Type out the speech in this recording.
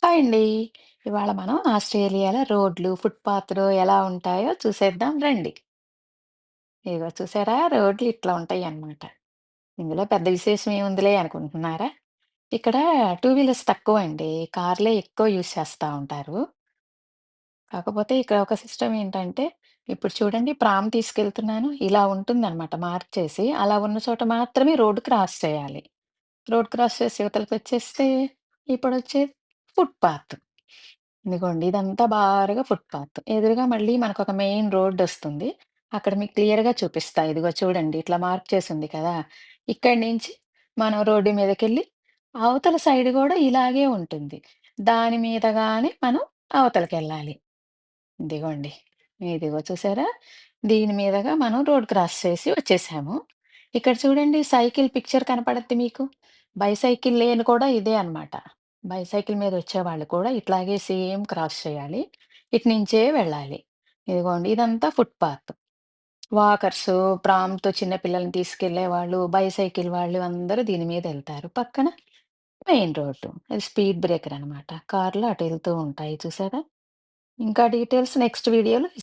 Hi అండి. ఇవాళ మనం ఆస్ట్రేలియాలో రోడ్లు, ఫుట్‌పాత్‌లు ఎలా ఉంటాయో చూసేద్దాం రండి. ఇదిగో చూసారా రోడ్లు ఇట్లా ఉంటాయన్నమాట. ఇందులో పెద్ద విశేషం ఏముందిలే అనుకుంటున్నారా? ఇక్కడ టూ వీలర్స్ తక్కువండి. కార్లే ఎక్కువ యూజ్ చేస్తా ఉంటారు. కాకపోతే ఇక్కడ ఒక సిస్టమ్ ఏంటంటే, ఇప్పుడు చూడండి తీసుకెళ్తున్నాను. ఇలా ఉంటుందన్నమాట మార్క్ చేసి. అలా ఉన్న చోట మాత్రమే రోడ్ క్రాస్ చేయాలి. రోడ్ క్రాస్ చేసి ఇవతలకొచ్చేస్తే ఇప్పుడొచ్చేది ఫుట్‌పాత్. ఇదిగోండి ఇదంతా బారుగా ఫుట్‌పాత్. ఎదురుగా మళ్ళీ మనకొక మెయిన్ రోడ్డొస్తుంది. అక్కడ మీకు క్లియర్‌గా చూపిస్తా. ఇదిగో చూడండి ఇట్లా మార్క్ చేసుంది కదా! ఇక్కడి నుంచి మనం రోడ్డు మీదకెళ్ళి అవతల సైడ్ గూడా ఇలాగే ఉంటుంది. దాని మీదగానే మనం అవతలకెళ్ళాలి. ఇదిగోండి. ఇదిగో చూసారా? దీని మీదగా మనం రోడ్ క్రాస్ చేసి వచ్చేసాము. ఇక్కడ చూడండి సైకిల్ పిక్చర్ కనపడద్ది మీకు. బైసైకిల్ లేన్ కూడా ఇదే అన్నమాట. బైసైకిల్ మీద వచ్చేవాళ్ళు కూడా ఇట్లాగే సేమ్ క్రాస్ చేయాలి. ఇటు నుంచే వెళ్ళాలి. ఇదిగోండి ఇదంతా ఫుట్‌పాత్. వాకర్సు, ప్రామ్‌తో చిన్న పిల్లల్ని తీసుకెళ్ళేవాళ్ళు, బైసైకిల్ వాళ్ళు అందరూ దీని మీద ఎళ్తారు. పక్కన మెయిన్ రోడ్డు. అది స్పీడ్ బ్రేకర్ అన్నమాట. కార్లు అటు ఎళ్తూ ఉంటాయి చూసారా? ఇంకా డీటెయిల్స్ నెక్స్ట్ వీడియోలో